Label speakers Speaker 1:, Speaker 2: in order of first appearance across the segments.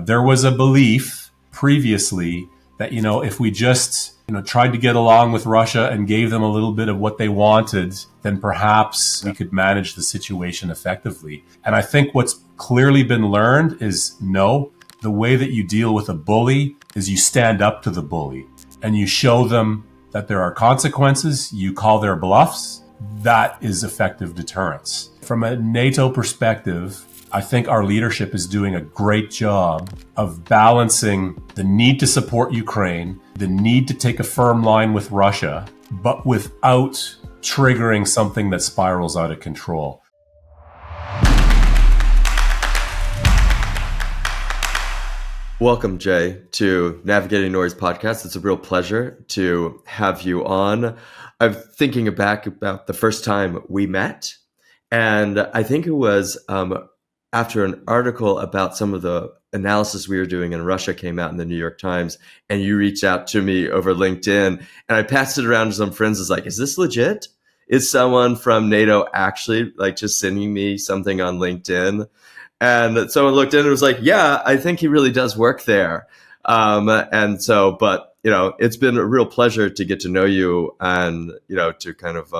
Speaker 1: There was a belief previously that, if we just, tried to get along with Russia and gave them a little bit of what they wanted, then perhaps we could manage the situation effectively. And I think what's clearly been learned is no, the way that you deal with a bully is you stand up to the bully and you show them that there are consequences, you call their bluffs. That is effective deterrence. From a NATO perspective, I think our leadership is doing a great job of balancing the need to support Ukraine, the need to take a firm line with Russia, but without triggering something that spirals out of control.
Speaker 2: Welcome, Jay, to Navigating Noise podcast. It's a real pleasure to have you on. I'm thinking back about the first time we met, and I think it was after an article about some of the analysis we were doing in Russia came out in the New York Times, and you reached out to me over LinkedIn, and I passed it around to some friends. I was like, is this legit? Is someone from NATO actually just sending me something on LinkedIn? And someone looked in and was like, yeah, I think he really does work there. But it's been a real pleasure to get to know you and, to kind of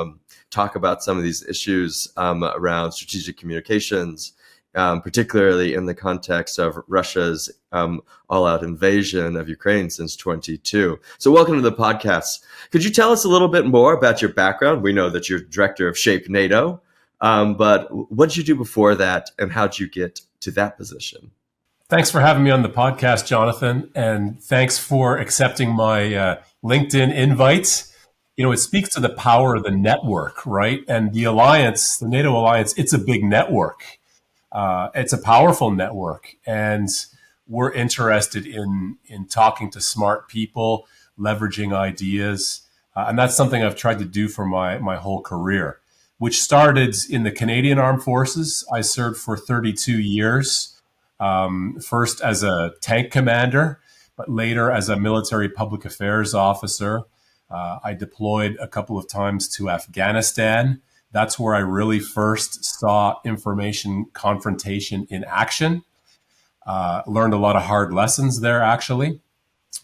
Speaker 2: talk about some of these issues around strategic communications, particularly in the context of Russia's all-out invasion of Ukraine since 2022. So welcome to the podcast. Could you tell us a little bit more about your background? We know that you're director of Shape NATO, but what did you do before that, and how did you get to that position?
Speaker 1: Thanks for having me on the podcast, Jonathan, and thanks for accepting my LinkedIn invite. It speaks to the power of the network, right? And the alliance, the NATO alliance, it's a big network. It's a powerful network, and we're interested in talking to smart people, leveraging ideas, and that's something I've tried to do for my whole career, which started in the Canadian Armed Forces. I served for 32 years, first as a tank commander, but later as a military public affairs officer. I deployed a couple of times to Afghanistan. That's where I really first saw information confrontation in action. Learned a lot of hard lessons there, actually.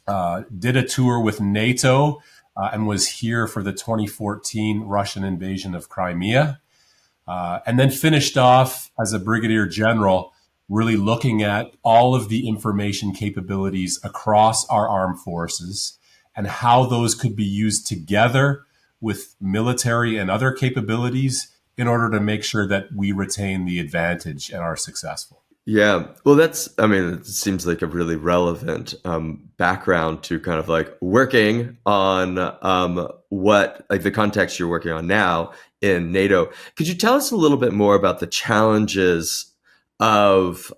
Speaker 1: Did a tour with NATO and was here for the 2014 Russian invasion of Crimea. And then finished off as a brigadier general, really looking at all of the information capabilities across our armed forces and how those could be used together with military and other capabilities in order to make sure that we retain the advantage and are successful.
Speaker 2: Yeah, well, it seems like a really relevant background to kind of working on what the context you're working on now in NATO. Could you tell us a little bit more about the challenges of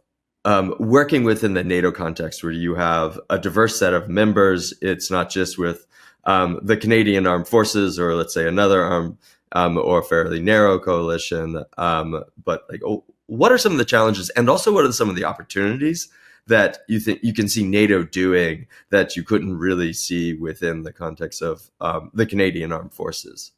Speaker 2: working within the NATO context, where you have a diverse set of members? It's not just with the Canadian Armed Forces, or let's say another armed or fairly narrow coalition, but what are some of the challenges, and also what are some of the opportunities that you think you can see NATO doing that you couldn't really see within the context of the Canadian Armed Forces?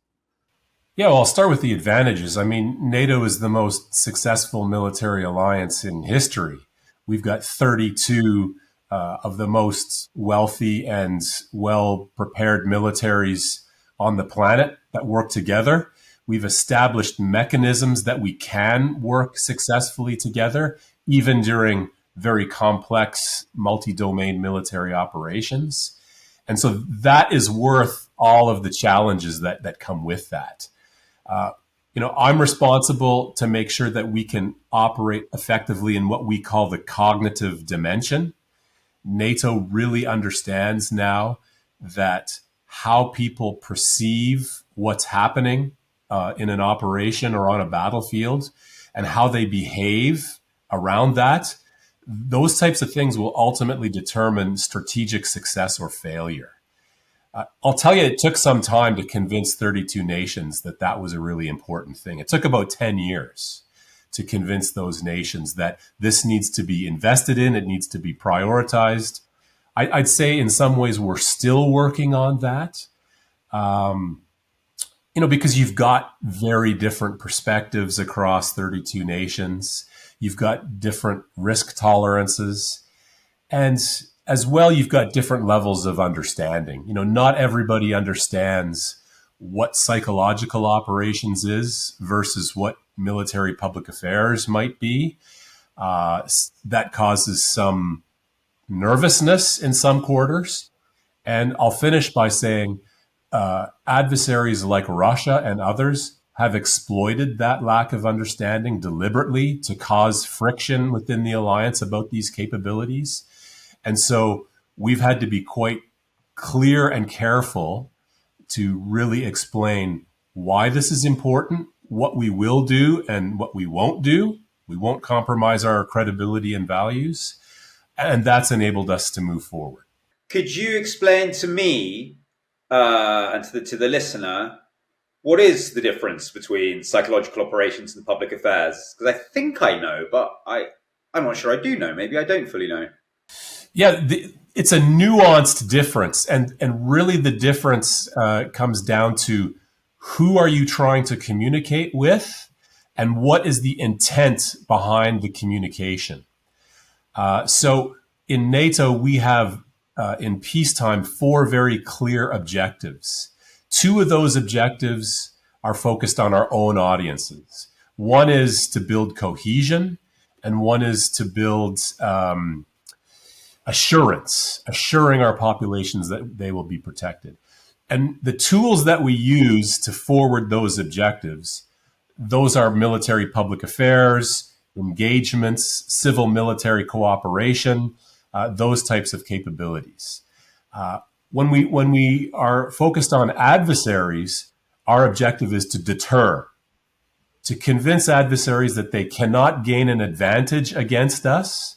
Speaker 1: Yeah, well, I'll start with the advantages. NATO is the most successful military alliance in history. We've got 32 of the most wealthy and well-prepared militaries on the planet that work together. We've established mechanisms that we can work successfully together, even during very complex multi-domain military operations. And so that is worth all of the challenges that come with that. I'm responsible to make sure that we can operate effectively in what we call the cognitive dimension. NATO really understands now that how people perceive what's happening in an operation or on a battlefield and how they behave around that, those types of things will ultimately determine strategic success or failure. I'll tell you, it took some time to convince 32 nations that was a really important thing. It took about 10 years to convince those nations that this needs to be invested in, it needs to be prioritized. I'd say in some ways we're still working on that, because you've got very different perspectives across 32 nations. You've got different risk tolerances. And as well, you've got different levels of understanding. Not everybody understands what psychological operations is versus what military public affairs might be. That causes some nervousness in some quarters. And I'll finish by saying adversaries like Russia and others have exploited that lack of understanding deliberately to cause friction within the alliance about these capabilities. And so we've had to be quite clear and careful to really explain why this is important, what we will do and what we won't do. We won't compromise our credibility and values. And that's enabled us to move forward.
Speaker 3: Could you explain to me and to the listener what is the difference between psychological operations and public affairs? Because I think I know, but I'm not sure I do know. Maybe I don't fully know.
Speaker 1: Yeah, it's a nuanced difference. And really the difference comes down to who are you trying to communicate with and what is the intent behind the communication. So in NATO, we have in peacetime 4 very clear objectives. 2 of those objectives are focused on our own audiences. One is to build cohesion, and one is to build assuring our populations that they will be protected. And the tools that we use to forward those objectives, those are military public affairs, engagements, civil military cooperation, those types of capabilities. When we are focused on adversaries, our objective is to deter, to convince adversaries that they cannot gain an advantage against us,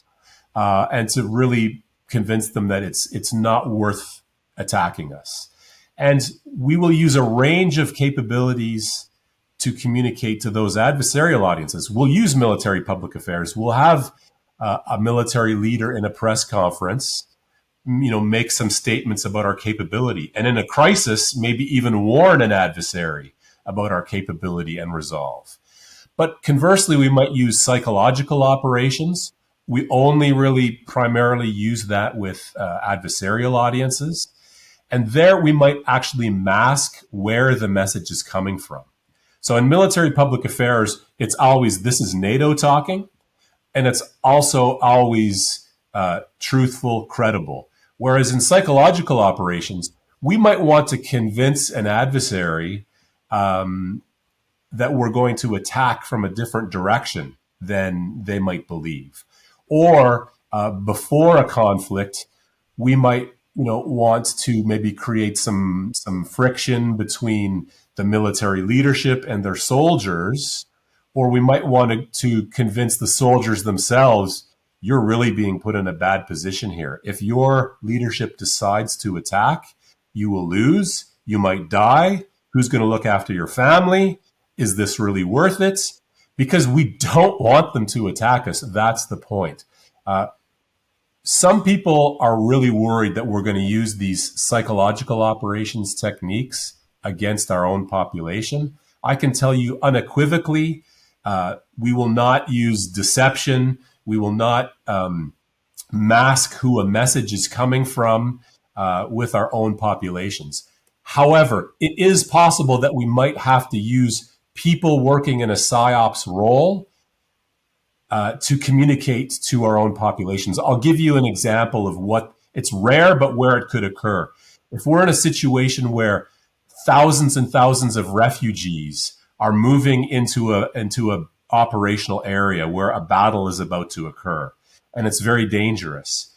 Speaker 1: and to really convince them that it's not worth attacking us. And we will use a range of capabilities to communicate to those adversarial audiences. We'll use military public affairs. We'll have a military leader in a press conference, make some statements about our capability. And in a crisis, maybe even warn an adversary about our capability and resolve. But conversely, we might use psychological operations. We only really primarily use that with adversarial audiences. And there we might actually mask where the message is coming from. So in military public affairs, it's always, this is NATO talking. And it's also always truthful, credible. Whereas in psychological operations, we might want to convince an adversary that we're going to attack from a different direction than they might believe. Or before a conflict, we might want to maybe create some friction between the military leadership and their soldiers, or we might want to convince the soldiers themselves, you're really being put in a bad position here. If your leadership decides to attack, you will lose, you might die. Who's going to look after your family? Is this really worth it? Because we don't want them to attack us. That's the point. Some people are really worried that we're going to use these psychological operations techniques against our own population. I can tell you unequivocally, we will not use deception. We will not mask who a message is coming from with our own populations. However, it is possible that we might have to use people working in a PSYOPs role to communicate to our own populations. I'll give you an example of what it's rare, but where it could occur. If we're in a situation where thousands and thousands of refugees are moving into a operational area where a battle is about to occur, and it's very dangerous.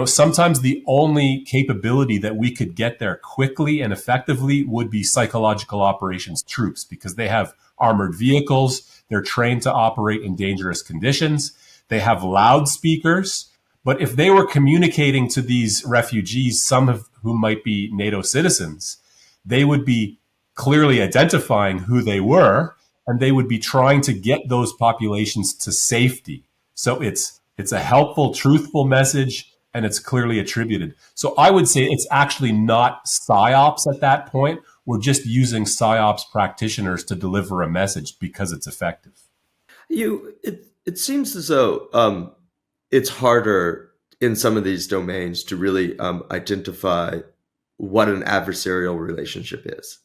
Speaker 1: Sometimes the only capability that we could get there quickly and effectively would be psychological operations troops, because they have armored vehicles, they're trained to operate in dangerous conditions, they have loudspeakers. But if they were communicating to these refugees, some of whom might be NATO citizens, they would be clearly identifying who they were, and they would be trying to get those populations to safety. So it's a helpful, truthful message, and it's clearly attributed. So I would say it's actually not PSYOPs at that point. We're just using PSYOPs practitioners to deliver a message because it's effective.
Speaker 2: It seems as though it's harder in some of these domains to really identify what an adversarial relationship is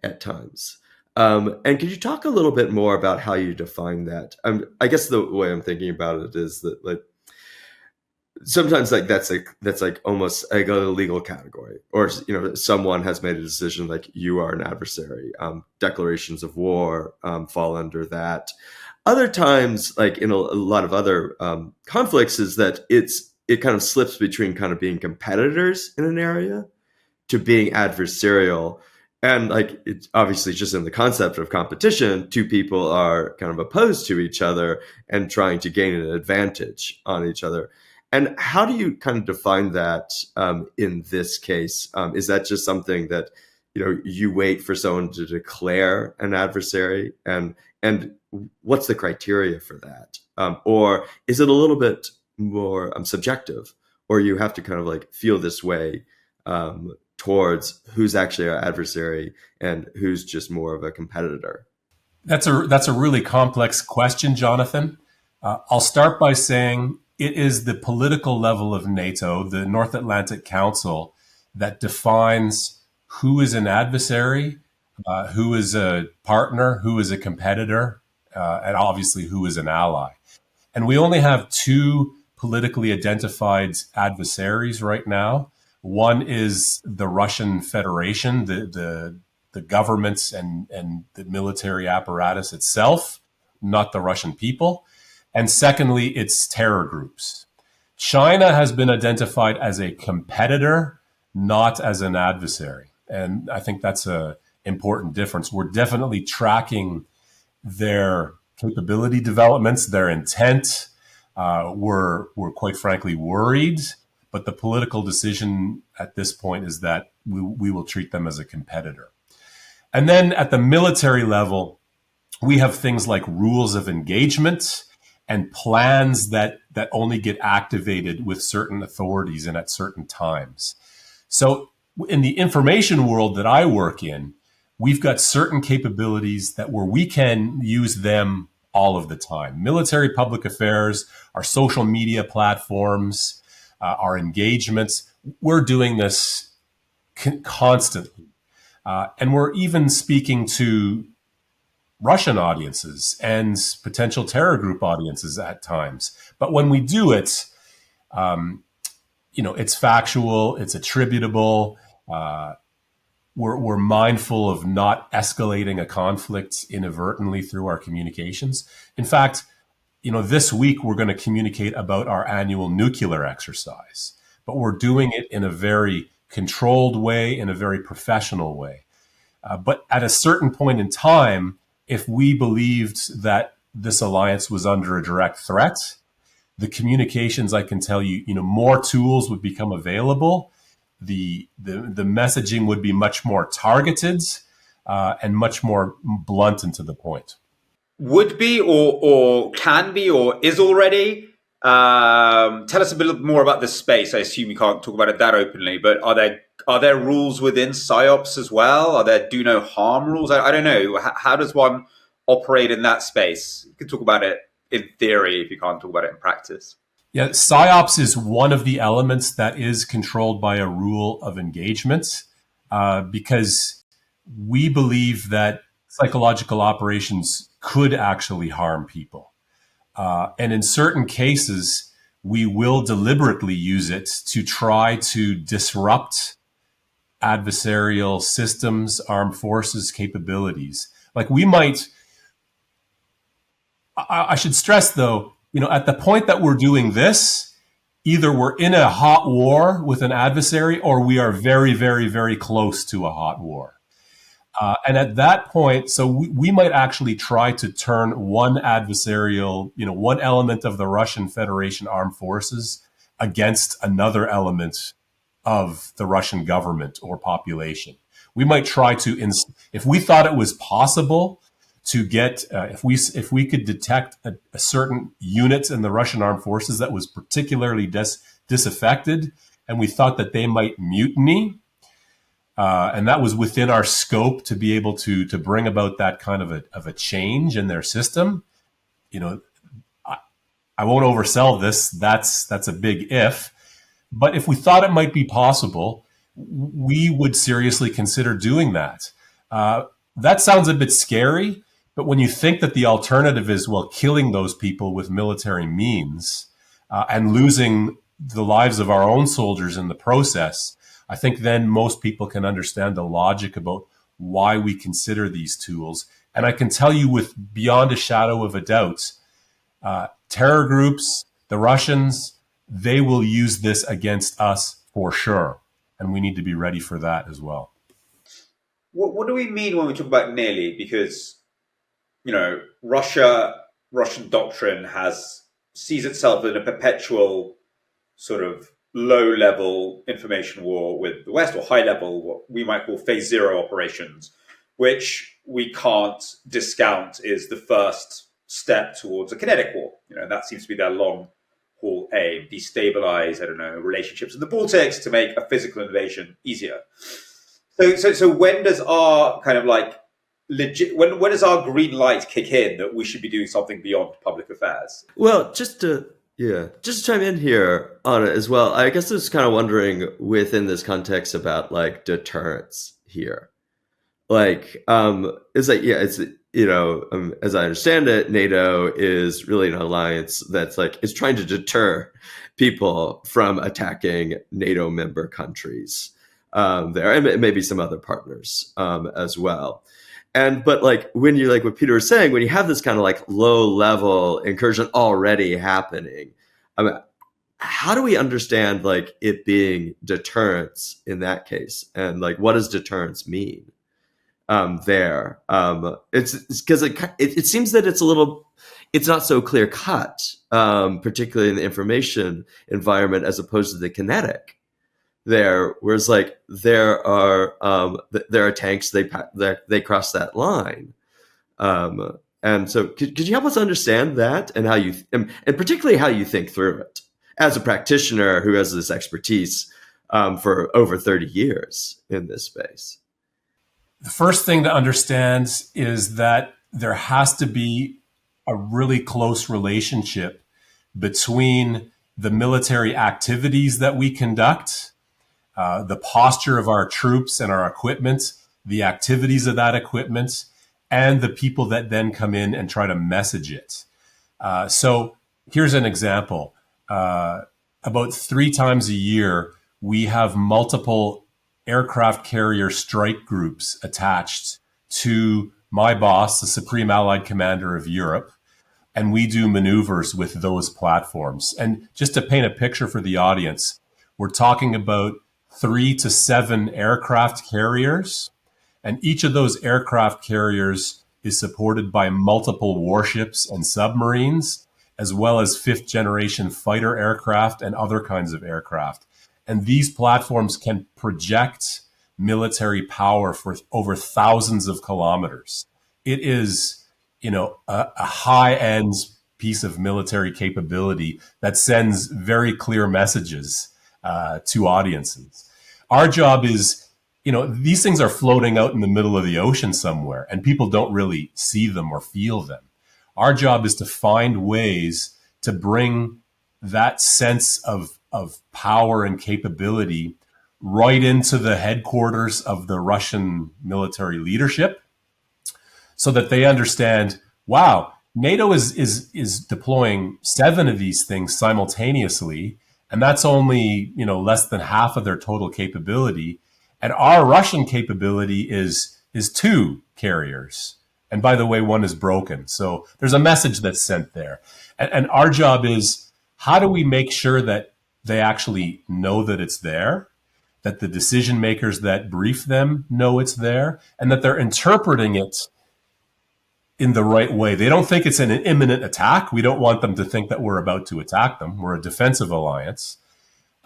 Speaker 2: at times. And could you talk a little bit more about how you define that? I guess the way I'm thinking about it is that, like, sometimes that's like almost like a legal category, or someone has made a decision like you are an adversary. Declarations of war fall under that. Other times, like in a lot of other conflicts, is that it kind of slips between kind of being competitors in an area to being adversarial. And like, it's obviously just in the concept of competition, two people are kind of opposed to each other and trying to gain an advantage on each other. And how do you kind of define that in this case? Is that just something that you wait for someone to declare an adversary, and what's the criteria for that? Or is it a little bit more subjective, or you have to kind of like feel this way towards who's actually our adversary and who's just more of a competitor?
Speaker 1: That's a really complex question, Jonathan. I'll start by saying it is the political level of NATO, the North Atlantic Council, that defines who is an adversary, who is a partner, who is a competitor, and obviously who is an ally. And we only have two politically identified adversaries right now. One is the Russian Federation, the governments and the military apparatus itself, not the Russian people. And secondly, it's terror groups. China has been identified as a competitor, not as an adversary. And I think that's an important difference. We're definitely tracking their capability developments, their intent. We're quite frankly worried, but the political decision at this point is that we will treat them as a competitor. And then at the military level, we have things like rules of engagement and plans that only get activated with certain authorities and at certain times. So in the information world that I work in, we've got certain capabilities that where we can use them all of the time. Military public affairs, our social media platforms, our engagements, we're doing this constantly. And we're even speaking to Russian audiences and potential terror group audiences at times. But when we do it, it's factual, it's attributable. We're mindful of not escalating a conflict inadvertently through our communications. In fact, this week we're going to communicate about our annual nuclear exercise, but we're doing it in a very controlled way, in a very professional way. But at a certain point in time, if we believed that this alliance was under a direct threat, the communications, I can tell you, more tools would become available. The messaging would be much more targeted and much more blunt and to the point.
Speaker 3: Would be, or can be, or is already. Tell us a bit more about this space. I assume you can't talk about it that openly, but are there rules within PSYOPs as well? Are there do no harm rules? I don't know. How does one operate in that space? You can talk about it in theory if you can't talk about it in practice.
Speaker 1: Yeah, PSYOPs is one of the elements that is controlled by a rule of engagement because we believe that psychological operations could actually harm people. And in certain cases, we will deliberately use it to try to disrupt adversarial systems, armed forces capabilities. Like we might, I should stress though, at the point that we're doing this, either we're in a hot war with an adversary or we are very, very, very close to a hot war. And at that point, so we might actually try to turn one adversarial, one element of the Russian Federation armed forces against another element of the Russian government or population. We might try to, if we thought it was possible to get, if we could detect a certain unit in the Russian armed forces that was particularly disaffected, and we thought that they might mutiny, and that was within our scope to be able to bring about that kind of a change in their system. I won't oversell this. That's a big if, But if we thought it might be possible, we would seriously consider doing that. That sounds a bit scary, but when you think that the alternative is, well, killing those people with military means and losing the lives of our own soldiers in the process, I think then most people can understand the logic about why we consider these tools. And I can tell you with beyond a shadow of a doubt, terror groups, the Russians, they will use this against us for sure. And we need to be ready for that as well.
Speaker 3: What do we mean when we talk about nearly? Because, Russian doctrine sees itself in a perpetual sort of low-level information war with the West, or high-level, what we might call phase zero operations, which we can't discount is the first step towards a kinetic war. That seems to be their long-haul aim: destabilize, relationships in the Baltics to make a physical invasion easier. So when does our kind of like when does our green light kick in that we should be doing something beyond public affairs?
Speaker 2: Well, just to chime in here on it as well. I guess I was kind of wondering within this context about like deterrence here. Like, it's like, it's, as I understand it, NATO is really an alliance that's like, it's trying to deter people from attacking NATO member countries there, and maybe some other partners as well. But like when you like what Peter was saying, when you have this kind of like low level incursion already happening, how do we understand like it being deterrence in that case? And like, what does deterrence mean there? It's because it seems that it's not so clear cut, particularly in the information environment as opposed to the kinetic. There, whereas like there are tanks they cross that line, and so could you help us understand that and how you and particularly how you think through it as a practitioner who has this expertise for over 30 years in this space?
Speaker 1: The first thing to understand is that there has to be a really close relationship between the military activities that we conduct, the posture of our troops and our equipment, the activities of that equipment, and the people that then come in and try to message it. So here's an example. About 3 times a year, we have multiple aircraft carrier strike groups attached to my boss, the Supreme Allied Commander of Europe, and we do maneuvers with those platforms. And just to paint a picture for the audience, we're talking about 3 to 7 aircraft carriers, and each of those aircraft carriers is supported by multiple warships and submarines, as well as 5th generation fighter aircraft and other kinds of aircraft. And these platforms can project military power for over thousands of kilometers. It is, a high-end piece of military capability that sends very clear messages to audiences. Our job is, these things are floating out in the middle of the ocean somewhere, and people don't really see them or feel them. Our job is to find ways to bring that sense of power and capability right into the headquarters of the Russian military leadership, so that they understand, wow, NATO is deploying 7 of these things simultaneously, and that's only less than half of their total capability. And our Russian capability is 2 carriers. And by the way, 1 is broken. So there's a message that's sent there. And our job is, how do we make sure that they actually know that it's there, that the decision makers that brief them know it's there, and that they're interpreting it in the right way. They don't think it's an imminent attack. We don't want them to think that we're about to attack them. We're a defensive alliance.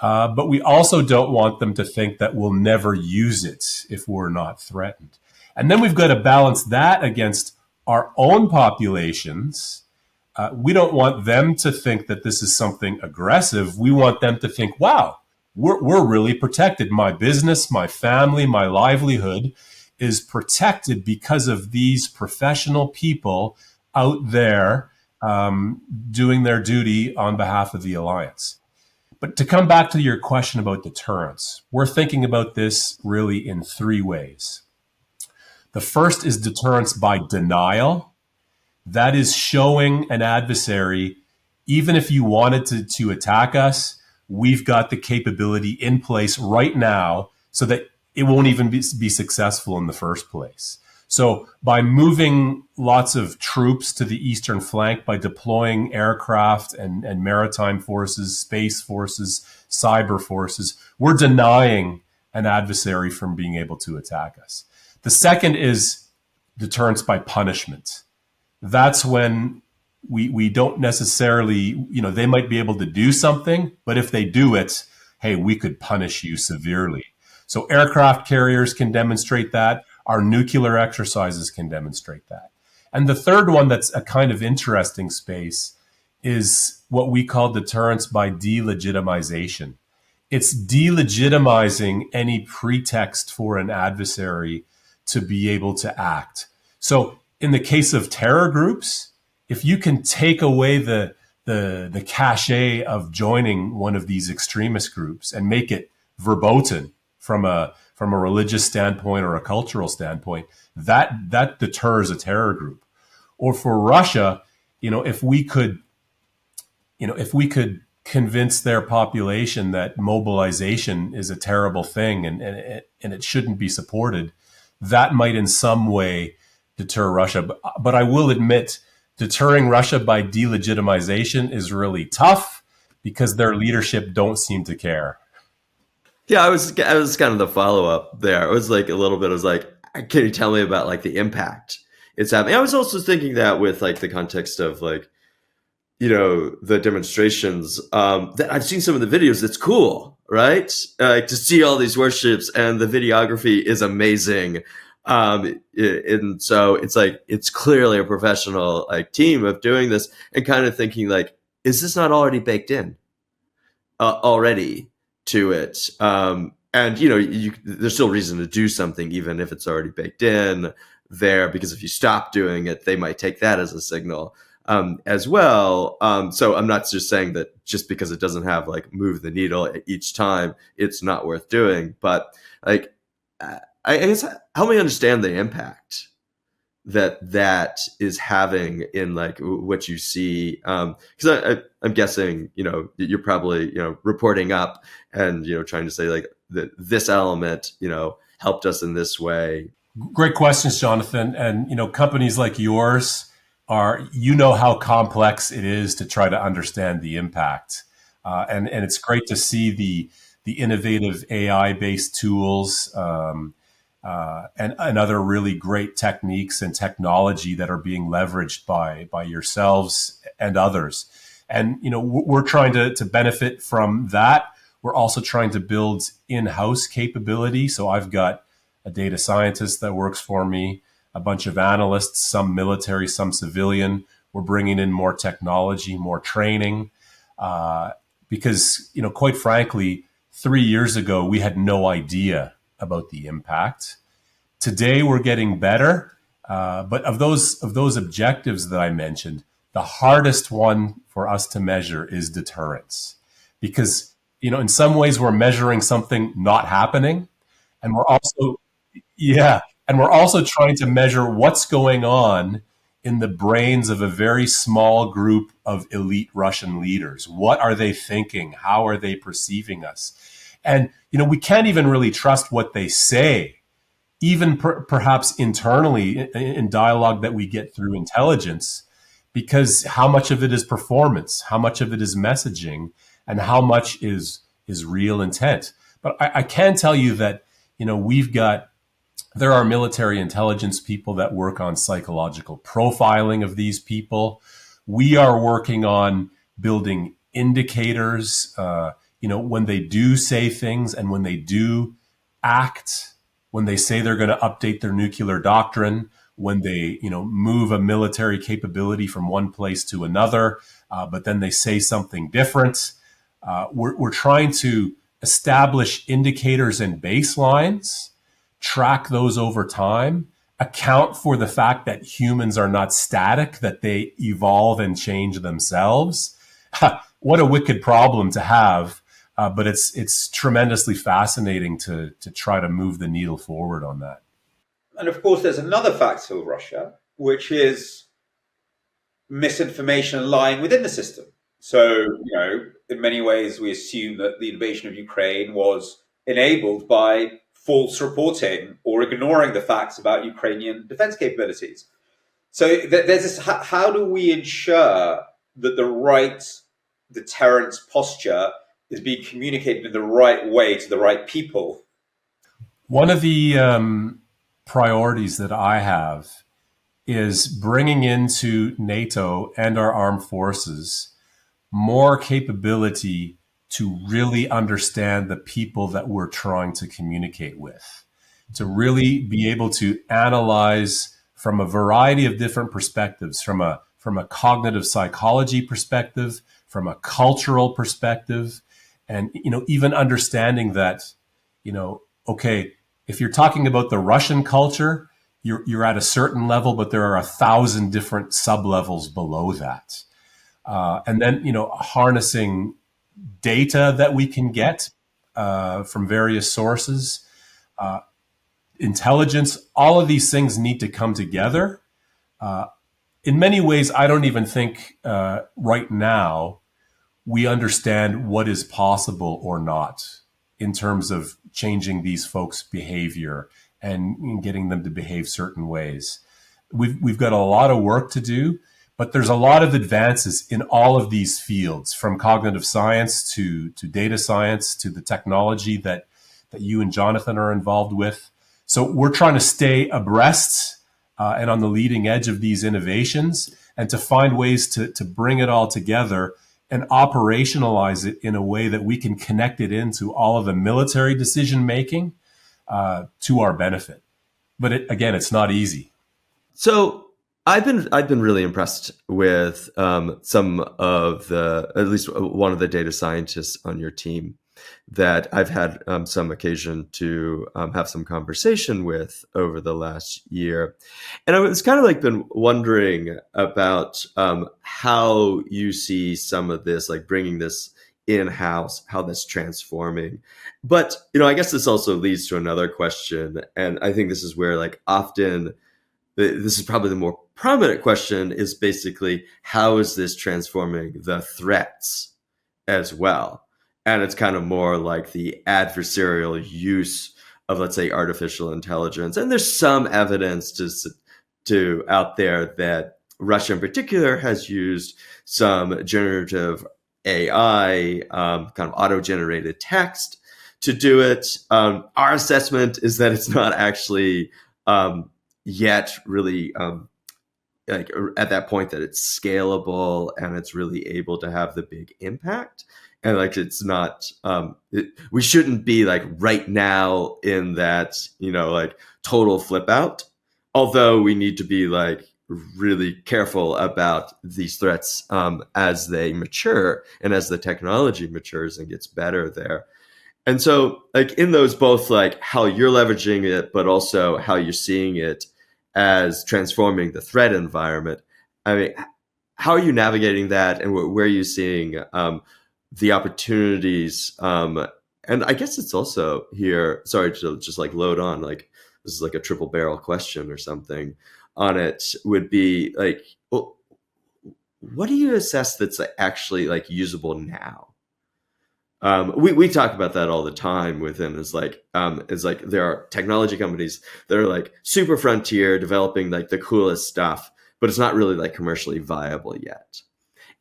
Speaker 1: But we also don't want them to think that we'll never use it if we're not threatened. And then we've got to balance that against our own populations. We don't want them to think that this is something aggressive. We want them to think, wow, we're really protected. My business, my family, my livelihood is protected because of these professional people out there doing their duty on behalf of the alliance. But to come back to your question about deterrence, we're thinking about this really in three ways. The first is deterrence by denial. That is showing an adversary, even if you wanted to attack us, we've got the capability in place right now so that it won't even be successful in the first place. So by moving lots of troops to the eastern flank, by deploying aircraft and maritime forces, space forces, cyber forces, we're denying an adversary from being able to attack us. The second is deterrence by punishment. That's when we don't necessarily, they might be able to do something, but if they do it, hey, we could punish you severely. So aircraft carriers can demonstrate that. Our nuclear exercises can demonstrate that. And the third one that's a kind of interesting space is what we call deterrence by delegitimization. It's delegitimizing any pretext for an adversary to be able to act. So in the case of terror groups, if you can take away the cachet of joining one of these extremist groups and make it verboten from a religious standpoint or a cultural standpoint, that deters a terror group. Or for Russia, if we could convince their population that mobilization is a terrible thing and it shouldn't be supported, that might in some way deter Russia. But I will admit, deterring Russia by delegitimization is really tough because their leadership don't seem to care.
Speaker 2: Yeah, I was kind of the follow up there. It was like a little bit. I was like, can you tell me about like the impact it's having? I was also thinking that with like the context of like, the demonstrations, that I've seen some of the videos. It's cool, right? To see all these warships, and the videography is amazing. And so it's like, it's clearly a professional like team of doing this, and kind of thinking like, is this not already baked in already to it? And there's still reason to do something, even if it's already baked in there, because if you stop doing it, they might take that as a signal as well. So I'm not just saying that just because it doesn't have like move the needle each time, it's not worth doing. But like, I guess help me understand the impact that is having in like what you see. Because I'm guessing, you're probably, reporting up and, trying to say like that this element, helped us in this way.
Speaker 1: Great questions, Jonathan. And, companies like yours are, how complex it is to try to understand the impact. And it's great to see the innovative AI-based tools and other really great techniques and technology that are being leveraged by yourselves and others. And, we're trying to benefit from that. We're also trying to build in-house capability. So I've got a data scientist that works for me, a bunch of analysts, some military, some civilian. We're bringing in more technology, more training, because, quite frankly, 3 years ago, we had no idea about the impact. Today, we're getting better. But of those objectives that I mentioned, the hardest one for us to measure is deterrence, because, in some ways we're measuring something not happening, and we're also trying to measure what's going on in the brains of a very small group of elite Russian leaders. What are they thinking? How are they perceiving us? And, we can't even really trust what they say, even perhaps internally in dialogue that we get through intelligence, because how much of it is performance, how much of it is messaging, and how much is real intent. But I can tell you that, there are military intelligence people that work on psychological profiling of these people. We are working on building indicators, when they do say things and when they do act, when they say they're going to update their nuclear doctrine, when they, move a military capability from one place to another, but then they say something different. We're trying to establish indicators and baselines, track those over time, account for the fact that humans are not static, that they evolve and change themselves. What a wicked problem to have. But it's tremendously fascinating to try to move the needle forward on that.
Speaker 3: And of course, there's another factor of Russia, which is misinformation lying within the system. So, in many ways, we assume that the invasion of Ukraine was enabled by false reporting or ignoring the facts about Ukrainian defense capabilities. So there's this, how do we ensure that the right deterrence posture is being communicated in the right way to the right people?
Speaker 1: One of the priorities that I have is bringing into NATO and our armed forces more capability to really understand the people that we're trying to communicate with, to really be able to analyze from a variety of different perspectives, from a cognitive psychology perspective, from a cultural perspective, and even understanding that, okay, if you're talking about the Russian culture, you're at a certain level, but there are 1,000 different sub-levels below that. And then, harnessing data that we can get from various sources, intelligence, all of these things need to come together. In many ways, I don't even think right now we understand what is possible or not in terms of changing these folks' behavior and getting them to behave certain ways. We've got a lot of work to do, but there's a lot of advances in all of these fields, from cognitive science to data science to the technology that you and Jonathan are involved with. So we're trying to stay abreast and on the leading edge of these innovations, and to find ways to bring it all together and operationalize it in a way that we can connect it into all of the military decision making to our benefit. But it's not easy.
Speaker 2: So I've been really impressed with some of at least one of the data scientists on your team that I've had some occasion to have some conversation with over the last year. And I was kind of been wondering about how you see some of this, bringing this in-house, how that's transforming. But, I guess this also leads to another question. And I think this is where often this is probably the more prominent question, is basically, how is this transforming the threats as well? And it's kind of more like the adversarial use of, let's say, artificial intelligence. And there's some evidence to out there that Russia in particular has used some generative AI, kind of auto-generated text to do it. Our assessment is that it's not actually yet really at that point that it's scalable and it's really able to have the big impact. And it's not, we shouldn't be right now in that, total flip out. Although we need to be really careful about these threats as they mature and as the technology matures and gets better there. And so in those both how you're leveraging it, but also how you're seeing it as transforming the threat environment. I mean, how are you navigating that, and where are you seeing the opportunities? And I guess it's also here, sorry to just load on, this is a triple barrel question or something on it, would be well, what do you assess that's actually usable now? We talk about that all the time within is there are technology companies that are super frontier, developing the coolest stuff, but it's not really commercially viable yet.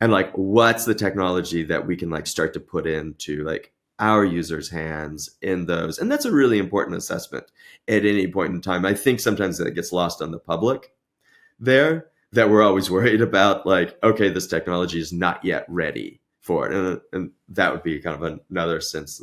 Speaker 2: And what's the technology that we can start to put into our users' hands in those? And that's a really important assessment at any point in time. I think sometimes that gets lost on the public there, that we're always worried about okay, this technology is not yet ready for it. And that would be kind of another sense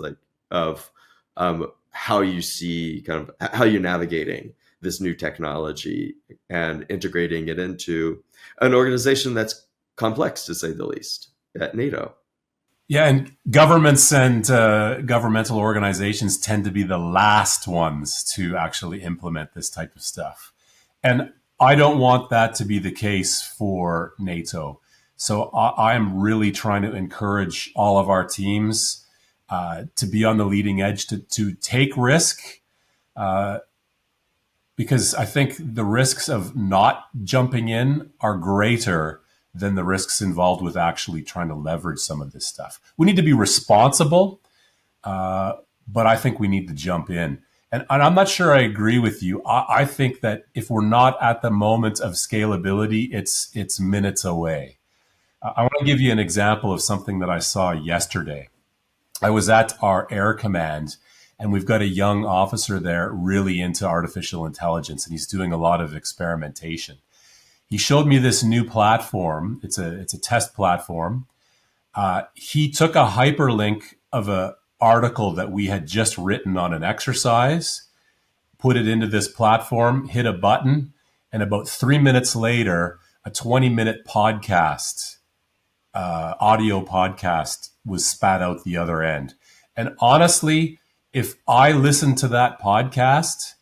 Speaker 2: of how you see kind of how you're navigating this new technology and integrating it into an organization that's complex, to say the least, at NATO.
Speaker 1: Yeah, and governments and governmental organizations tend to be the last ones to actually implement this type of stuff. And I don't want that to be the case for NATO. So I am really trying to encourage all of our teams to be on the leading edge, to take risk, because I think the risks of not jumping in are greater than the risks involved with actually trying to leverage some of this stuff. We need to be responsible, but I think we need to jump in. And I'm not sure I agree with you. I think that if we're not at the moment of scalability, it's minutes away. I want to give you an example of something that I saw yesterday. I was at our air command, and we've got a young officer there really into artificial intelligence, and he's doing a lot of experimentation. He showed me this new platform. It's a test platform. He took a hyperlink of a article that we had just written on an exercise, put it into this platform, hit a button, and about 3 minutes later, a 20-minute podcast, audio podcast, was spat out the other end. And honestly, if I listened to that podcast,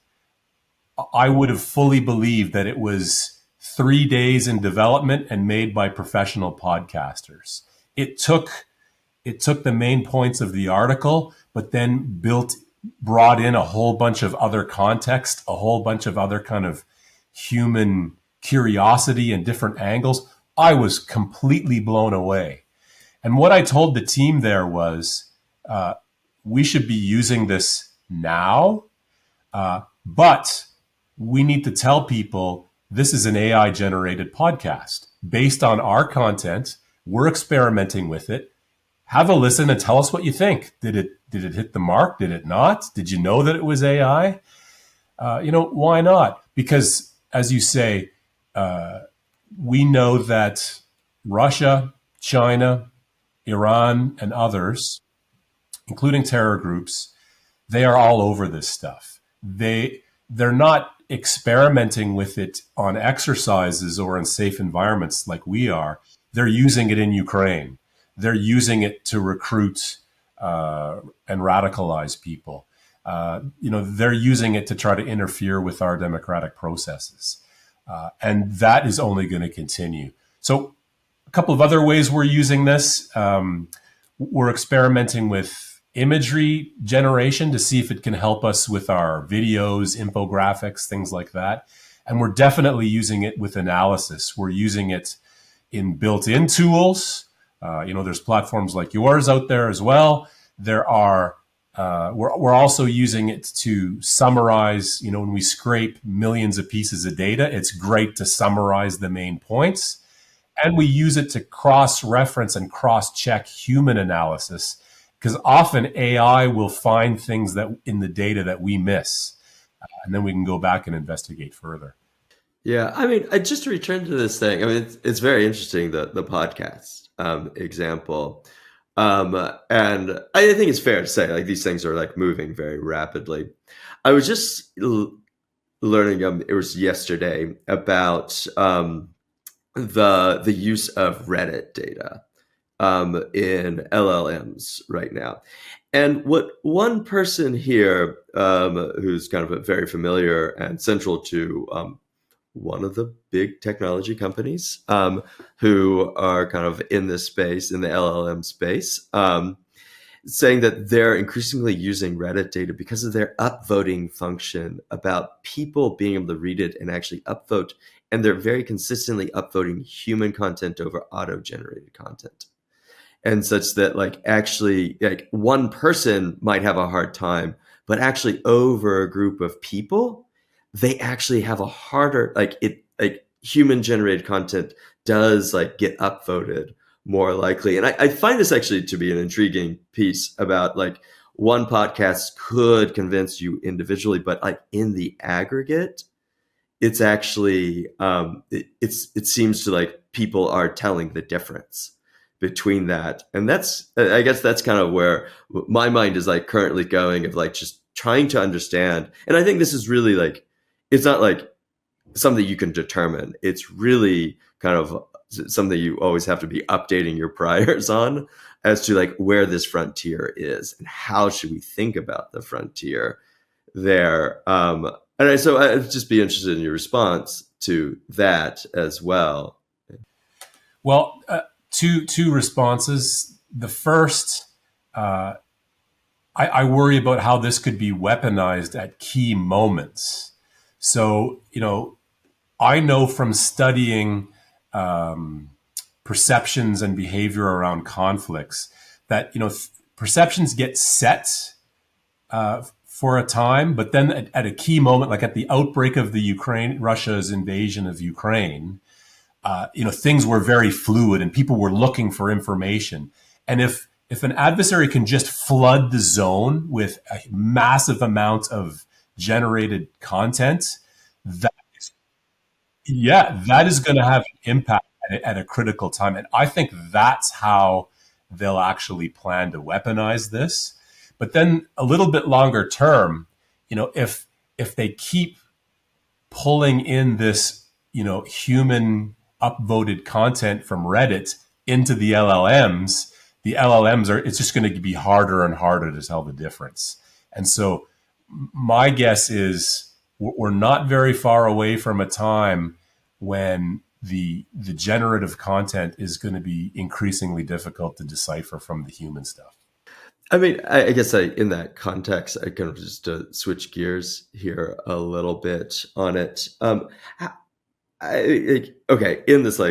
Speaker 1: I would have fully believed that it was 3 days in development and made by professional podcasters. It took the main points of the article, but then brought in a whole bunch of other context, a whole bunch of other kind of human curiosity and different angles. I was completely blown away. And what I told the team there was, we should be using this now, but we need to tell people this is an AI generated podcast based on our content. We're experimenting with it. Have a listen and tell us what you think. Did it hit the mark? Did it not? Did you know that it was AI? Why not? Because, as you say, we know that Russia, China, Iran, and others, including terror groups, they are all over this stuff. They're not experimenting with it on exercises or in safe environments like we are. They're using it in Ukraine. They're using it to recruit and radicalize people. They're using it to try to interfere with our democratic processes. And that is only going to continue. So a couple of other ways we're using this. We're experimenting with imagery generation to see if it can help us with our videos, infographics, things like that. And we're definitely using it with analysis. We're using it in built-in tools. There's platforms like yours out there as well. There are. We're also using it to summarize. When we scrape millions of pieces of data, it's great to summarize the main points. And we use it to cross-reference and cross-check human analysis, because often AI will find things that in the data that we miss, and then we can go back and investigate further.
Speaker 2: Yeah, I mean, just to return to this thing, I mean, it's very interesting, the podcast example. And I think it's fair to say, like, these things are like moving very rapidly. I was just learning, it was yesterday, about the use of Reddit data in LLMs right now. And what one person here, who's kind of very familiar and central to one of the big technology companies, who are kind of in this space, in the LLM space, saying that they're increasingly using Reddit data because of their upvoting function, about people being able to read it and actually upvote. And they're very consistently upvoting human content over auto-generated content. And such that, like, actually, like, one person might have a hard time, but actually over a group of people, they actually have a harder, like human generated content does like get upvoted more likely. And I find this actually to be an intriguing piece about, like, one podcast could convince you individually, but like in the aggregate, it's actually, it seems to, like, people are telling the difference between that. And I guess that's kind of where my mind is, like, currently going, of like just trying to understand. And I think this is really, like, it's not like something you can determine. It's really kind of something you always have to be updating your priors on, as to, like, where this frontier is and how should we think about the frontier there. So I'd just be interested in your response to that as well.
Speaker 1: Well, two responses. The first, I worry about how this could be weaponized at key moments. So, I know from studying um, perceptions and behavior around conflicts that, perceptions get set for a time, but then at a key moment, like at the outbreak of Russia's invasion of Ukraine, things were very fluid and people were looking for information. And if an adversary can just flood the zone with a massive amount of generated content, that that is going to have an impact at a critical time. And I think that's how they'll actually plan to weaponize this. But then a little bit longer term, if they keep pulling in this, human upvoted content from Reddit into the LLMs it's just going to be harder and harder to tell the difference. And so my guess is we're not very far away from a time when the generative content is going to be increasingly difficult to decipher from the human stuff.
Speaker 2: I mean, I guess in that context, I kind of just switch gears here a little bit on it. Okay, in this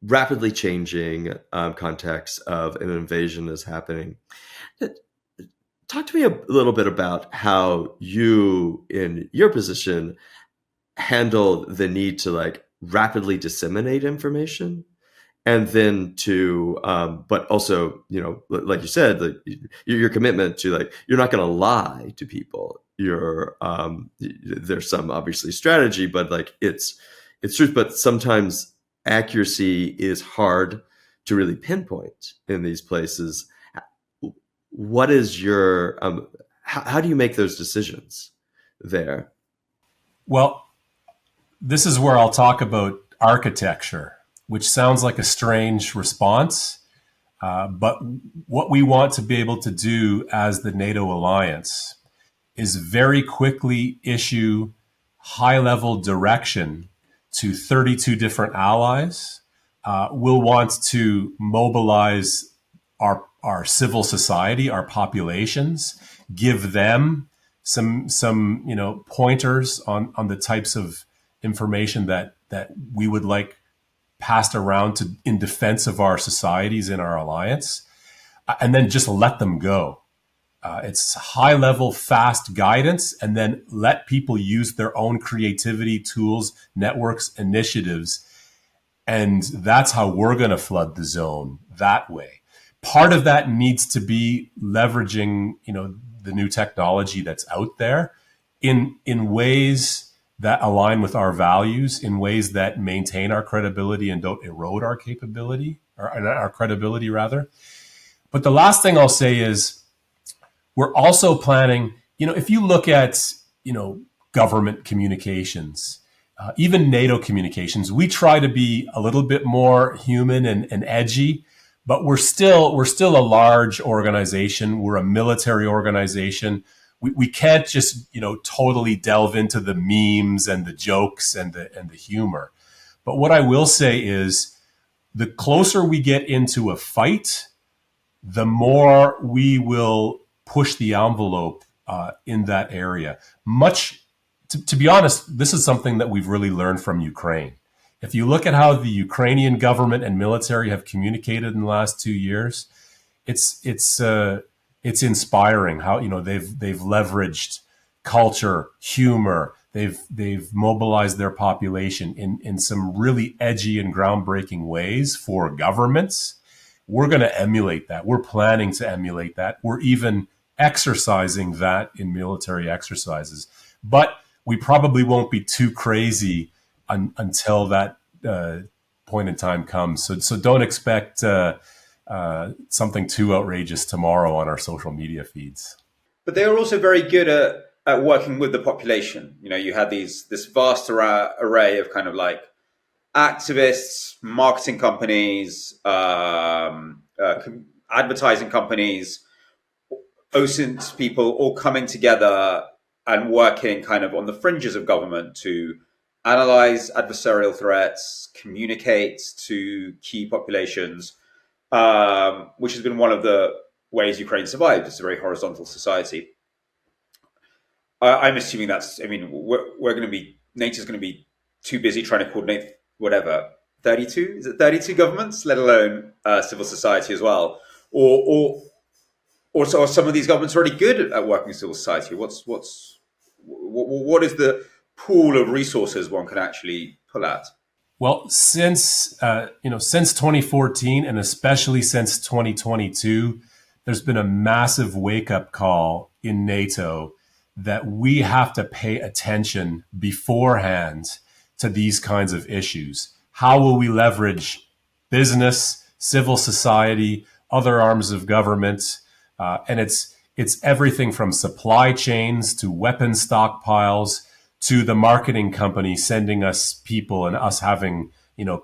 Speaker 2: rapidly changing context of an invasion is happening, talk to me a little bit about how you, in your position, handle the need to rapidly disseminate information, and then to but also, like you said, your commitment to you're not going to lie to people. You're there's some obviously strategy, but it's truth. But sometimes accuracy is hard to really pinpoint in these places. What is your how do you make those decisions there?
Speaker 1: Well, this is where I'll talk about architecture, which sounds like a strange response. But what we want to be able to do as the NATO alliance is very quickly issue high level direction to 32 different allies. We'll want to mobilize our civil society, our populations, give them some pointers on the types of information that we would like passed around in defense of our societies in our alliance, and then just let them go. It's high level, fast guidance, and then let people use their own creativity, tools, networks, initiatives. And that's how we're going to flood the zone that way. Part of that needs to be leveraging, the new technology that's out there in ways that align with our values, in ways that maintain our credibility and don't erode our capability, or our credibility rather. But the last thing I'll say is we're also planning, if you look at, government communications, even NATO communications, we try to be a little bit more human and edgy, but we're still a large organization. We're a military organization. We can't just totally delve into the memes and the jokes and the humor. But what I will say is the closer we get into a fight, the more we will push the envelope in that area. To be honest, this is something that we've really learned from Ukraine. If you look at how the Ukrainian government and military have communicated in the last 2 years, it's inspiring how they've leveraged culture, humor. They've mobilized their population in some really edgy and groundbreaking ways for governments. We're going to emulate that. We're planning to emulate that. We're even exercising that in military exercises. But we probably won't be too crazy until that point in time comes. So don't expect something too outrageous tomorrow on our social media feeds.
Speaker 3: But they are also very good at working with the population. You had this vast array of kind of activists, marketing companies, advertising companies, OSINT people all coming together and working kind of on the fringes of government to analyze adversarial threats, communicate to key populations, which has been one of the ways Ukraine survived. It's a very horizontal society. I'm assuming that's. I mean, we're going to be NATO's going to be too busy trying to coordinate whatever 32 is it 32 governments, let alone civil society as well, or some of these governments are already good at working with civil society. What is the pool of resources one can actually pull at?
Speaker 1: Well, since 2014 and especially since 2022, there's been a massive wake up call in NATO that we have to pay attention beforehand to these kinds of issues. How will we leverage business, civil society, other arms of government, and it's everything from supply chains to weapon stockpiles to the marketing company sending us people and us having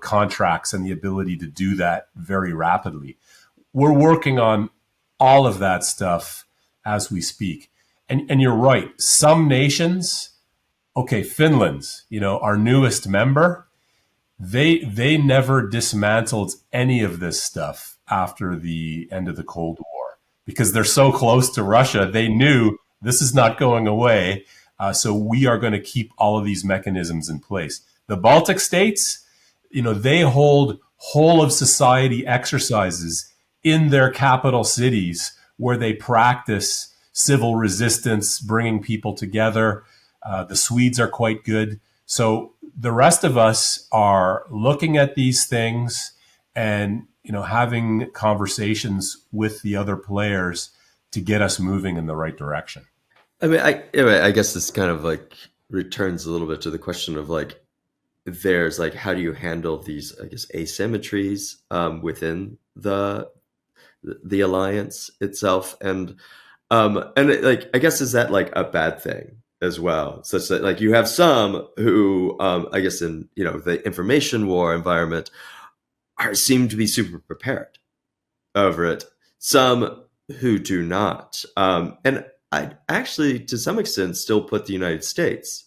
Speaker 1: contracts and the ability to do that very rapidly. We're working on all of that stuff as we speak. And you're right. Some nations, okay, Finland, our newest member, they never dismantled any of this stuff after the end of the Cold War because they're so close to Russia. They knew this is not going away. So we are going to keep all of these mechanisms in place. The Baltic states, they hold whole of society exercises in their capital cities where they practice civil resistance, bringing people together. The Swedes are quite good. So the rest of us are looking at these things and having conversations with the other players to get us moving in the right direction.
Speaker 2: I mean, I guess this kind of like returns a little bit to the question of like, there's like, how do you handle these, I guess, asymmetries within the alliance itself, and like, I guess, is that like a bad thing as well, such that like you have some who, I guess, in the information war environment, seem to be super prepared over it. Some who do not, and I actually, to some extent, still put the United States,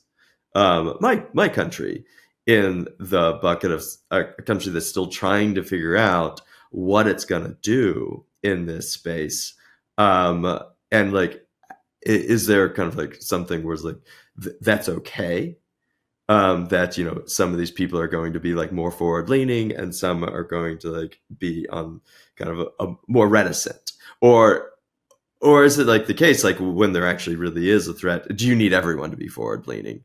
Speaker 2: my country, in the bucket of a country that's still trying to figure out what it's going to do in this space. And like, is there kind of like something where it's like, that's okay? That, some of these people are going to be like more forward leaning and some are going to like be on kind of a more reticent, or is it like the case, like when there actually really is a threat, do you need everyone to be forward leaning?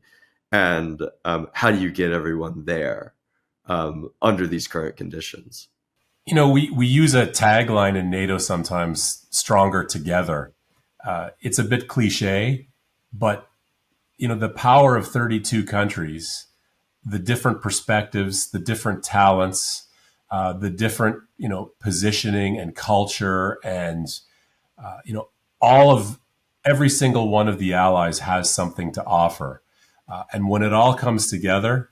Speaker 2: And how do you get everyone there under these current conditions?
Speaker 1: We use a tagline in NATO sometimes, stronger together. It's a bit cliche, but the power of 32 countries, the different perspectives, the different talents, the different positioning and culture, and every single one of the allies has something to offer. And when it all comes together,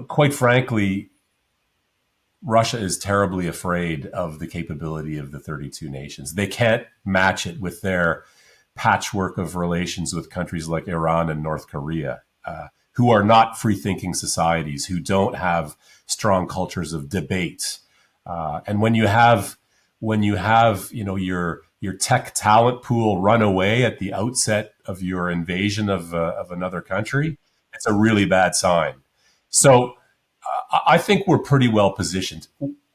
Speaker 1: quite frankly, Russia is terribly afraid of the capability of the 32 nations. They can't match it with their patchwork of relations with countries like Iran and North Korea, who are not free-thinking societies, who don't have strong cultures of debate. And when you have your tech talent pool run away at the outset of your invasion of another country, it's a really bad sign. So I think we're pretty well positioned.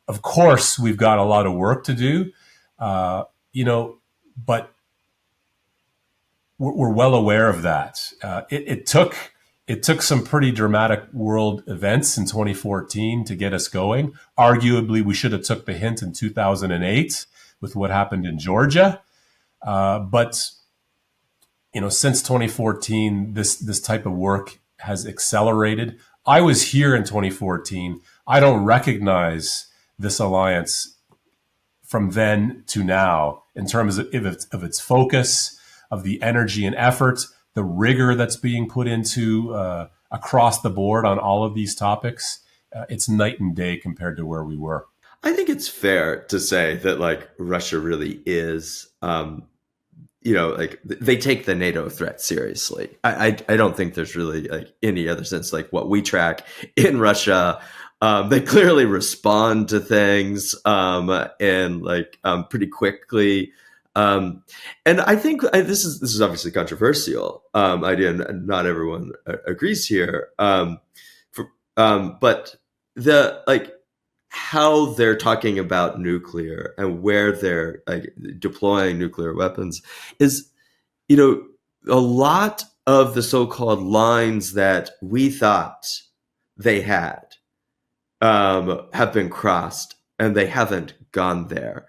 Speaker 1: Of course, we've got a lot of work to do, but we're well aware of that. It took some pretty dramatic world events in 2014 to get us going. Arguably, we should have took the hint in 2008 with what happened in Georgia. But since 2014, this type of work has accelerated. I was here in 2014. I don't recognize this alliance from then to now in terms of its focus, of the energy and effort, the rigor that's being put into across the board on all of these topics. It's night and day compared to where we were.
Speaker 2: I think it's fair to say that like Russia really is, like they take the NATO threat seriously. I don't think there's really like any other sense, like what we track in Russia They clearly respond to things and pretty quickly. And I think this is obviously controversial idea, and not everyone agrees here. But the how they're talking about nuclear and where they're deploying nuclear weapons is, a lot of the so-called lines that we thought they had have been crossed, and they haven't gone there.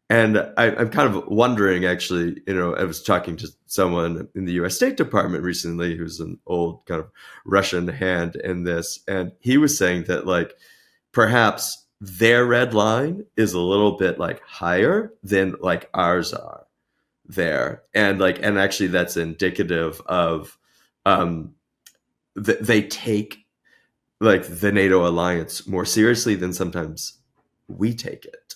Speaker 2: And I'm kind of wondering, actually, I was talking to someone in the U.S. State Department recently who's an old kind of Russian hand in this, and he was saying that perhaps their red line is a little bit higher than ours are there, and actually that's indicative of they take the NATO alliance more seriously than sometimes we take it.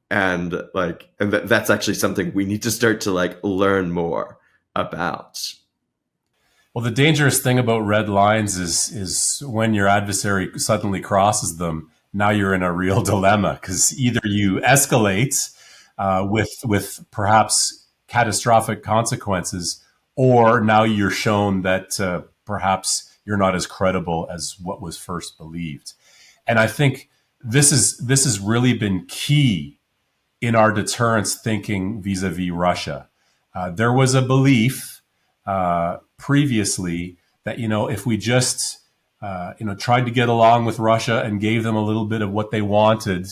Speaker 2: That's actually something we need to start to learn more about.
Speaker 1: Well, the dangerous thing about red lines is when your adversary suddenly crosses them, now you're in a real dilemma, because either you escalate with perhaps catastrophic consequences, or now you're shown that perhaps you're not as credible as what was first believed. And I think this has really been key in our deterrence thinking vis-a-vis Russia. There was a belief previously that if we just tried to get along with Russia and gave them a little bit of what they wanted,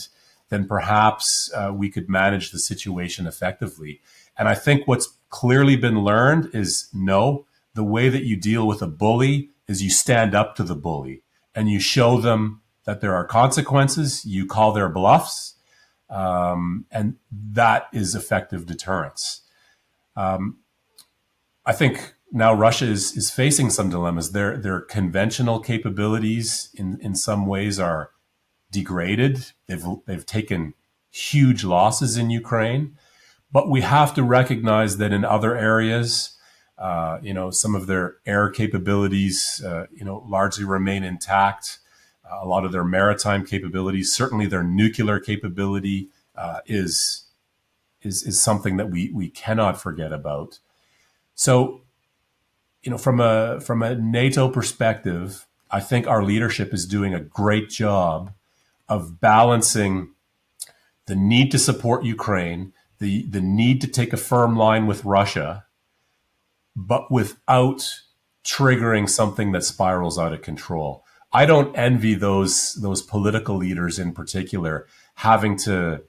Speaker 1: then perhaps we could manage the situation effectively. And I think what's clearly been learned is no, the way that you deal with a bully is you stand up to the bully and you show them that there are consequences, you call their bluffs, and that is effective deterrence. I think now Russia is facing some dilemmas. Their conventional capabilities in some ways are degraded. They've taken huge losses in Ukraine, but we have to recognize that in other areas, some of their air capabilities, largely remain intact. A lot of their maritime capabilities, certainly their nuclear capability, is something that we cannot forget about. So, from a NATO perspective, I think our leadership is doing a great job of balancing the need to support Ukraine, the need to take a firm line with Russia, but without triggering something that spirals out of control. I don't envy those political leaders in particular having to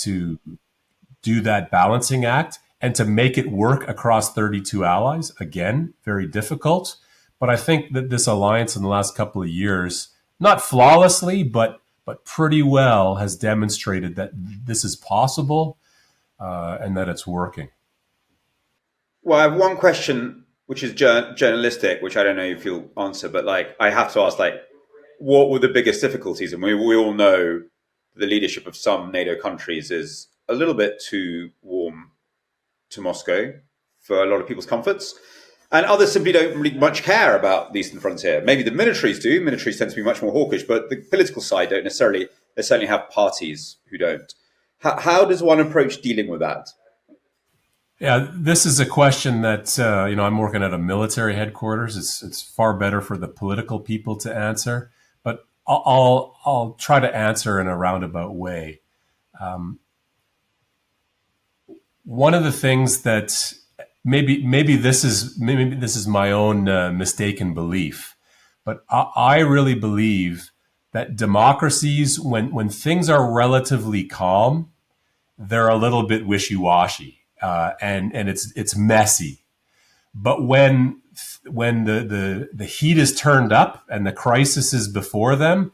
Speaker 1: do that balancing act and to make it work across 32 allies. Again, very difficult. But I think that this alliance in the last couple of years, not flawlessly, but pretty well, has demonstrated that this is possible and that it's working.
Speaker 3: Well, I have one question, which is journalistic, which I don't know if you'll answer, but I have to ask, what were the biggest difficulties? And we all know the leadership of some NATO countries is a little bit too warm to Moscow for a lot of people's comforts. And others simply don't really much care about the Eastern frontier. Maybe the militaries do. Militaries tend to be much more hawkish, but the political side don't necessarily. They certainly have parties who don't. How does one approach dealing with that?
Speaker 1: Yeah, this is a question that I'm working at a military headquarters. It's far better for the political people to answer, but I'll try to answer in a roundabout way. One of the things that maybe this is my own mistaken belief, but I really believe that democracies, when things are relatively calm, they're a little bit wishy-washy. And it's messy, but when the heat is turned up and the crisis is before them,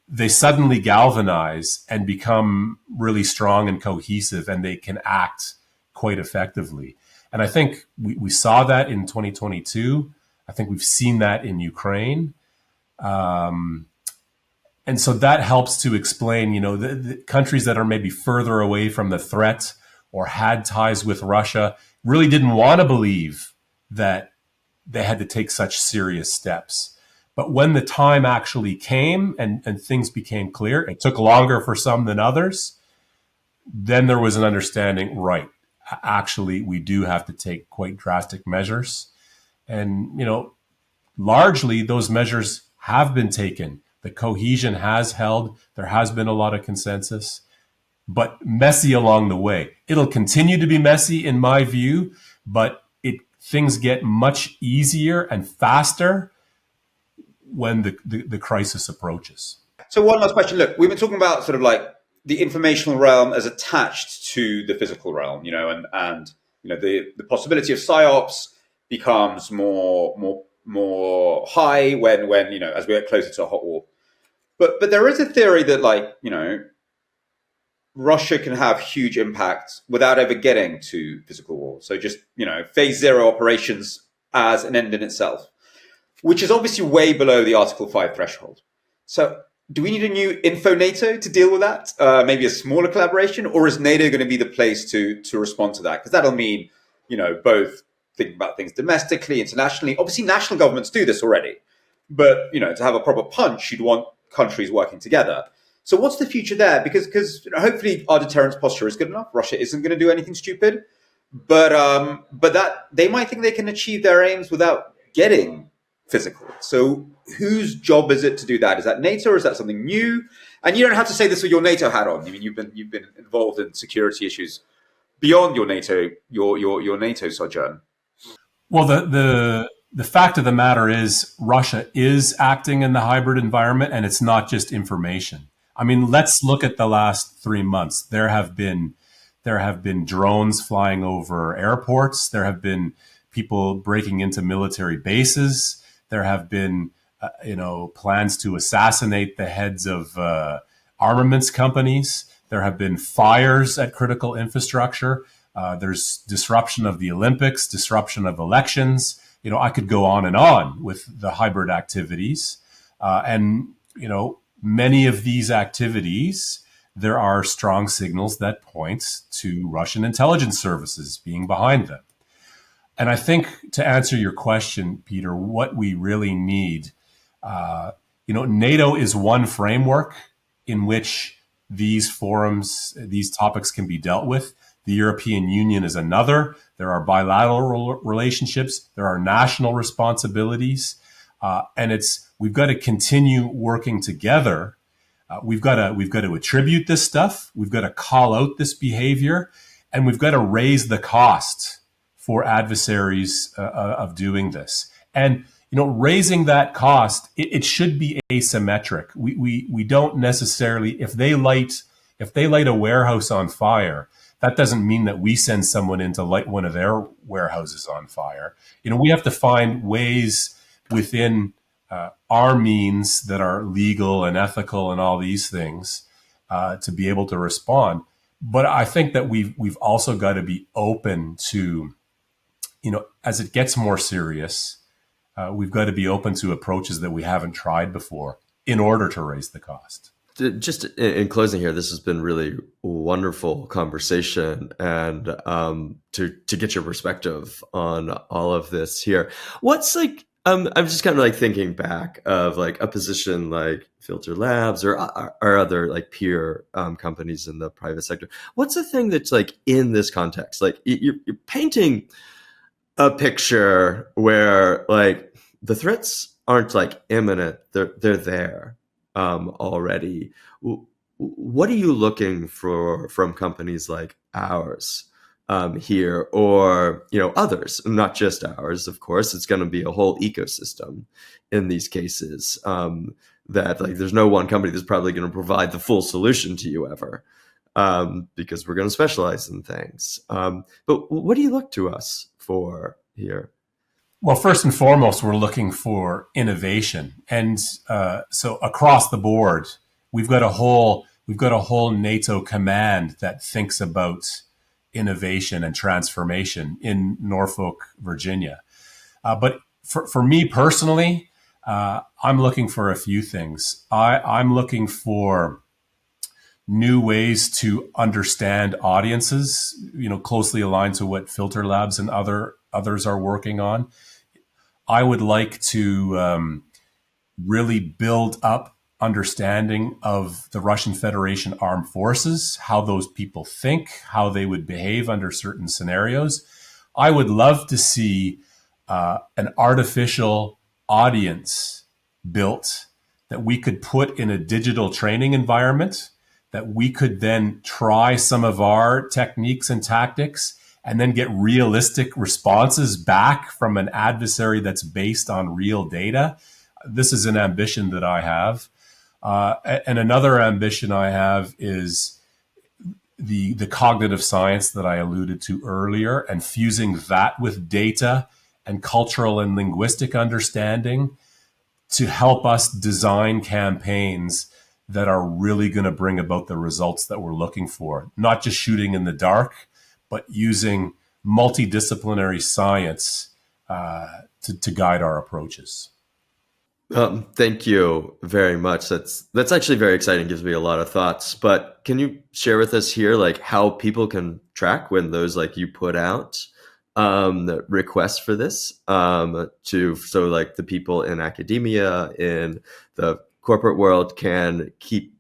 Speaker 1: they suddenly galvanize and become really strong and cohesive, and they can act quite effectively. And I think we saw that in 2022. I think we've seen that in Ukraine. And so that helps to explain, the countries that are maybe further away from the threat or had ties with Russia really didn't want to believe that they had to take such serious steps. But when the time actually came and things became clear, it took longer for some than others. Then there was an understanding, right? Actually, we do have to take quite drastic measures. And, largely those measures have been taken. The cohesion has held. There has been a lot of consensus, but messy along the way. It'll continue to be messy in my view, but things get much easier and faster when the crisis approaches.
Speaker 3: So one last question. Look, we've been talking about sort of like the informational realm as attached to the physical realm, and the possibility of psyops becomes more high when as we get closer to a hot war. But there is a theory that Russia can have huge impact without ever getting to physical war. So just phase zero operations as an end in itself, which is obviously way below the Article 5 threshold. So do we need a new info NATO to deal with that? Maybe a smaller collaboration, or is NATO going to be the place to respond to that? Because that'll mean, both thinking about things domestically, internationally. Obviously, national governments do this already, but to have a proper punch, you'd want countries working together. So what's the future there? Because hopefully our deterrence posture is good enough. Russia isn't going to do anything stupid, but that they might think they can achieve their aims without getting physical. So whose job is it to do that? Is that NATO, or is that something new? And you don't have to say this with your NATO hat on. I mean, you've been involved in security issues beyond your NATO sojourn.
Speaker 1: Well, the fact of the matter is Russia is acting in the hybrid environment, and it's not just information. I mean, let's look at the last 3 months. There have been drones flying over airports. There have been people breaking into military bases. There have been, plans to assassinate the heads of armaments companies. There have been fires at critical infrastructure. There's disruption of the Olympics, disruption of elections. I could go on with the hybrid activities. Many of these activities, there are strong signals that point to Russian intelligence services being behind them. And I think, to answer your question, Peter, what we really need, NATO is one framework in which these topics can be dealt with. The European Union is another. There are bilateral relationships. There are national responsibilities. And we've got to continue working together. We've got to attribute this stuff. We've got to call out this behavior, and we've got to raise the cost for adversaries of doing this. And raising that cost, it should be asymmetric. We don't necessarily, if they light a warehouse on fire, that doesn't mean that we send someone in to light one of their warehouses on fire. We have to find ways within our means that are legal and ethical and all these things to be able to respond. But I think that we've also got to be open to, as it gets more serious, we've got to be open to approaches that we haven't tried before in order to raise the cost.
Speaker 2: Just in closing here, this has been really wonderful conversation, and to get your perspective on all of this here. What's I'm just kind of thinking back of a position like Filter Labs or other peer companies in the private sector. What's the thing that's in this context? You're painting a picture where the threats aren't imminent; they're there already. What are you looking for from companies like ours here, or others? Not just ours, of course. It's going to be a whole ecosystem in these cases. That there's no one company that's probably going to provide the full solution to you ever, because we're going to specialize in things. But what do you look to us for here?
Speaker 1: Well, first and foremost, we're looking for innovation, and so across the board, we've got a whole NATO command that thinks about innovation and transformation in Norfolk, Virginia. But for me personally, I'm looking for a few things. I'm looking for new ways to understand audiences, closely aligned to what Filter Labs and others are working on. I would like to really build up understanding of the Russian Federation armed forces, how those people think, how they would behave under certain scenarios. I would love to see an artificial audience built that we could put in a digital training environment, that we could then try some of our techniques and tactics and then get realistic responses back from an adversary that's based on real data. This is an ambition that I have. And another ambition I have is the cognitive science that I alluded to earlier, and fusing that with data and cultural and linguistic understanding to help us design campaigns that are really going to bring about the results that we're looking for. Not just shooting in the dark, but using multidisciplinary science to guide our approaches.
Speaker 2: Thank you very much. That's actually very exciting. Gives me a lot of thoughts. But can you share with us here, like, how people can track when those, like, you put out the requests for this so like the people in academia, in the corporate world can keep,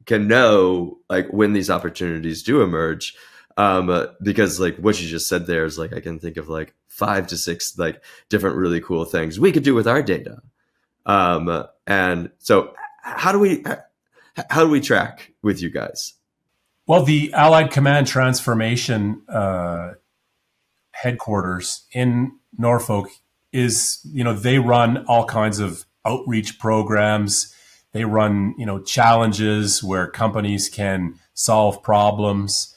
Speaker 2: can know like when these opportunities do emerge. Because like what you just said there is like, I can think of like 5 to 6 like different really cool things we could do with our data. And so how do we track with you guys?
Speaker 1: Well, the Allied Command Transformation headquarters in Norfolk is, they run all kinds of outreach programs. They run, challenges where companies can solve problems.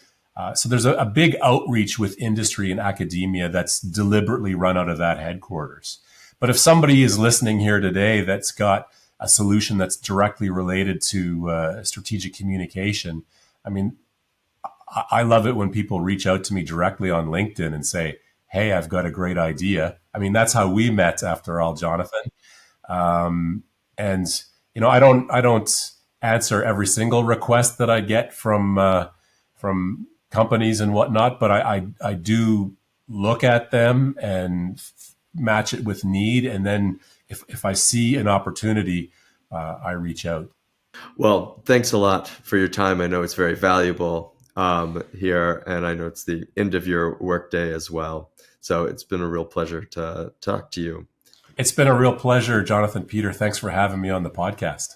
Speaker 1: So there's a big outreach with industry and academia that's deliberately run out of that headquarters. But if somebody is listening here today that's got a solution that's directly related to strategic communication, I mean, I love it when people reach out to me directly on LinkedIn and say, hey, I've got a great idea. I mean, that's how we met, after all, Jonathan. And I don't answer every single request that I get from companies and whatnot, but I do look at them and match it with need. And then if I see an opportunity, I reach out.
Speaker 2: Well, thanks a lot for your time. I know it's very valuable here, and I know it's the end of your workday as well. So it's been a real pleasure to talk to you.
Speaker 1: It's been a real pleasure, Jonathan Peter. Thanks for having me on the podcast.